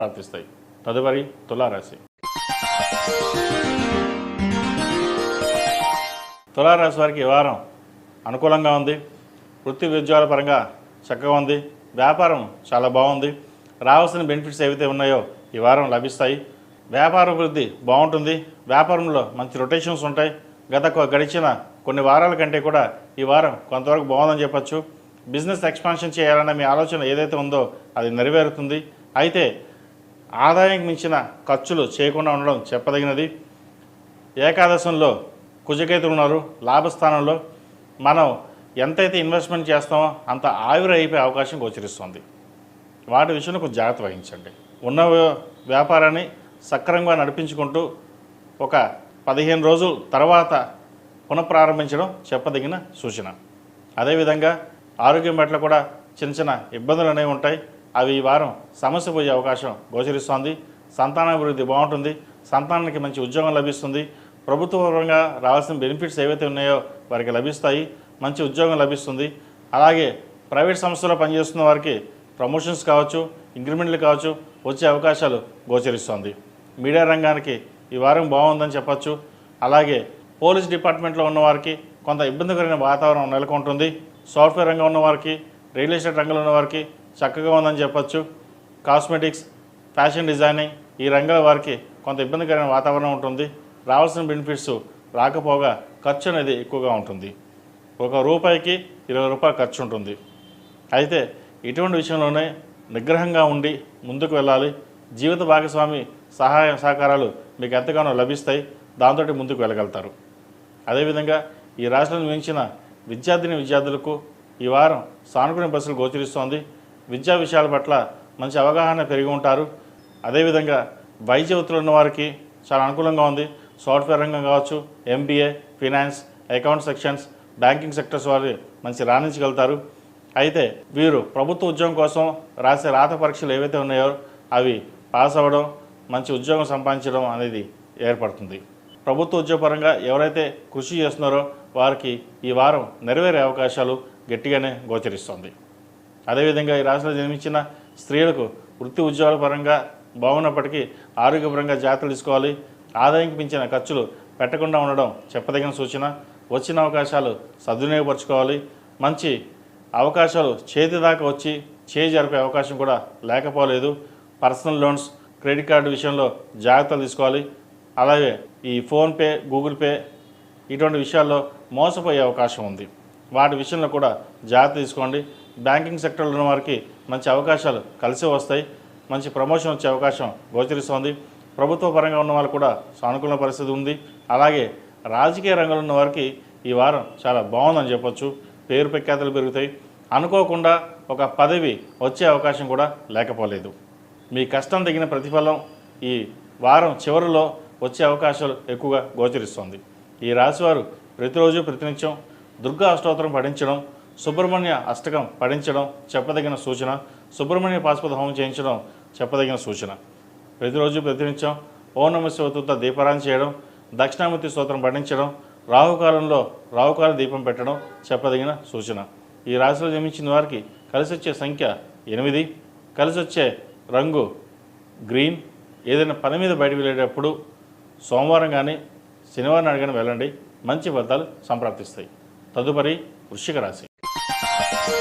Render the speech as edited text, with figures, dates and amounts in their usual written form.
ప్రాప్తిస్తాయి. తదుపరి తులారాశి. తులారాశి వారికి ఈ వారం అనుకూలంగా ఉంది. వృత్తి ఉద్యోగాల పరంగా చక్కగా ఉంది. వ్యాపారం చాలా బాగుంది. రావాల్సిన బెనిఫిట్స్ ఏవైతే ఉన్నాయో ఈ వారం లభిస్తాయి. వ్యాపార వృద్ధి బాగుంటుంది. వ్యాపారంలో మంచి రొటేషన్స్ ఉంటాయి. గడిచిన కొన్ని వారాల కంటే కూడా ఈ వారం కొంతవరకు బాగుందని చెప్పచ్చు. బిజినెస్ ఎక్స్పాన్షన్ చేయాలన్న మీ ఆలోచన ఏదైతే ఉందో అది నెరవేరుతుంది. అయితే ఆదాయానికి మించిన ఖర్చులు చేయకుండా ఉండడం చెప్పదగినది. ఏకాదశంలో కుజకేతులు ఉన్నారు. లాభస్థానంలో మనం ఎంతైతే ఇన్వెస్ట్మెంట్ చేస్తామో అంత ఆవిరి అయిపోయే అవకాశం గోచరిస్తుంది. వాటి విషయంలో కొంచెం జాగ్రత్త వహించండి. ఉన్న వ్యాపారాన్ని సక్రమంగా నడిపించుకుంటూ ఒక 15 రోజుల తర్వాత పునఃప్రారంభించడం చెప్పదగిన సూచన. అదేవిధంగా ఆరోగ్యం పట్ల కూడా చిన్న ఇబ్బందులు అనేవి ఉంటాయి. అవి ఈ వారం సమస్య పోయే అవకాశం గోచరిస్తోంది. సంతానాభివృద్ధి బాగుంటుంది. సంతానానికి మంచి ఉద్యోగం లభిస్తుంది. ప్రభుత్వపరంగా రావాల్సిన బెనిఫిట్స్ ఏవైతే ఉన్నాయో వారికి లభిస్తాయి. మంచి ఉద్యోగం లభిస్తుంది. అలాగే ప్రైవేట్ సంస్థలో పనిచేస్తున్న వారికి ప్రమోషన్స్ కావచ్చు, ఇంక్రిమెంట్లు కావచ్చు వచ్చే అవకాశాలు గోచరిస్తోంది. మీడియా రంగానికి ఈ వారం బాగుందని చెప్పచ్చు. అలాగే పోలీస్ డిపార్ట్మెంట్లో ఉన్నవారికి కొంత ఇబ్బందికరమైన వాతావరణం నెలకొంటుంది. సాఫ్ట్వేర్ రంగం ఉన్నవారికి, రియల్ ఎస్టేట్ రంగంలో ఉన్నవారికి చక్కగా ఉందని చెప్పచ్చు. కాస్మెటిక్స్, ఫ్యాషన్ డిజైనింగ్ ఈ రంగాల వారికి కొంత ఇబ్బందికరమైన వాతావరణం ఉంటుంది. రావాల్సిన బెనిఫిట్స్ రాకపోగా ఖర్చు అనేది ఎక్కువగా ఉంటుంది. ₹1కి ₹20 ఖర్చు ఉంటుంది. అయితే ఇటువంటి విషయంలోనే నిగ్రహంగా ఉండి ముందుకు వెళ్ళాలి. జీవిత భాగస్వామి సహాయ సహకారాలు మీకు ఎంతగానో లభిస్తాయి. దాంతో ముందుకు వెళ్ళగలుగుతారు. అదేవిధంగా ఈ రాష్ట్రంలో మించిన విద్యార్థులకు ఈ వారం సానుకూల బస్సులు గోచరిస్తోంది. విద్యా విషయాల పట్ల మంచి అవగాహన పెరిగి ఉంటారు. అదేవిధంగా వైద్య వృత్తులు ఉన్న వారికి చాలా అనుకూలంగా ఉంది. సాఫ్ట్వేర్ రంగం కావచ్చు, MBA, finance, account sections, banking sectors వారు మంచి రాణించగలుగుతారు. అయితే వీరు ప్రభుత్వ ఉద్యోగం కోసం రాసే రాత పరీక్షలు ఏవైతే ఉన్నాయో అవి పాస్ అవ్వడం, మంచి ఉద్యోగం సంపాదించడం అనేది ఏర్పడుతుంది. ప్రభుత్వ ఉద్యోగపరంగా ఎవరైతే కృషి చేస్తున్నారో వారికి ఈ వారం నెరవేరే అవకాశాలు గట్టిగానే గోచరిస్తుంది. అదేవిధంగా ఈ రాష్ట్రంలో జన్మించిన స్త్రీలకు వృత్తి ఉద్యోగాల పరంగా బాగున్నప్పటికీ ఆరోగ్యపరంగా జాగ్రత్తలు తీసుకోవాలి. ఆదాయానికి మించిన ఖర్చులు పెట్టకుండా ఉండడం చెప్పదగిన సూచన. వచ్చిన అవకాశాలు సద్వినియోగపరచుకోవాలి. మంచి అవకాశాలు చేతి దాకా వచ్చి జరిపే అవకాశం కూడా లేకపోలేదు. పర్సనల్ లోన్స్, క్రెడిట్ కార్డు విషయంలో జాగ్రత్తలు తీసుకోవాలి. అలాగే ఈ ఫోన్పే, గూగుల్ పే ఇటువంటి విషయాల్లో మోసపోయే అవకాశం ఉంది. వాటి విషయంలో కూడా జాగ్రత్త తీసుకోండి. బ్యాంకింగ్ సెక్టర్లో ఉన్న వారికి మంచి అవకాశాలు కలిసి వస్తాయి. మంచి ప్రమోషన్ వచ్చే అవకాశం గోచరిస్తోంది. ప్రభుత్వ పరంగా ఉన్న వాళ్ళు కూడా సానుకూల పరిస్థితి ఉంది. అలాగే రాజకీయ రంగంలో ఉన్న వారికి ఈ వారం చాలా బాగుందని చెప్పొచ్చు. పేరు ప్రఖ్యాతులు పెరుగుతాయి. అనుకోకుండా ఒక పదవి వచ్చే అవకాశం కూడా లేకపోలేదు. మీ కష్టం తగిన ప్రతిఫలం ఈ వారం చివరిలో వచ్చే అవకాశాలు ఎక్కువగా గోచరిస్తుంది. ఈ రాశివారు ప్రతిరోజు ప్రతినిత్యం దుర్గా అష్టోత్తరం పఠించడం, సుబ్రహ్మణ్య అష్టకం పఠించడం చెప్పదగిన సూచన. సుబ్రహ్మణ్య పాశుపత హోమం చేయించడం చెప్పదగిన సూచన. ప్రతిరోజు ప్రతినిత్యం ఓం నమః శివాయ దీపారాధన చేయడం, దక్షిణామూర్తి స్తోత్రం పఠించడం, రాహుకాలంలో రాహుకాల దీపం పెట్టడం చెప్పదగిన సూచన. ఈ రాశిలో జన్మించిన వారికి కలిసి వచ్చే సంఖ్య 8, కలిసి వచ్చే రంగు గ్రీన్. ఏదైనా పని మీద బయటకు వెళ్ళేటప్పుడు సోమవారం కానీ శనివారం నాడు కానీ వెళ్ళండి. మంచి ఫలితాలు సంప్రాప్తిస్తాయి. తదుపరి వృశ్చిక రాశి.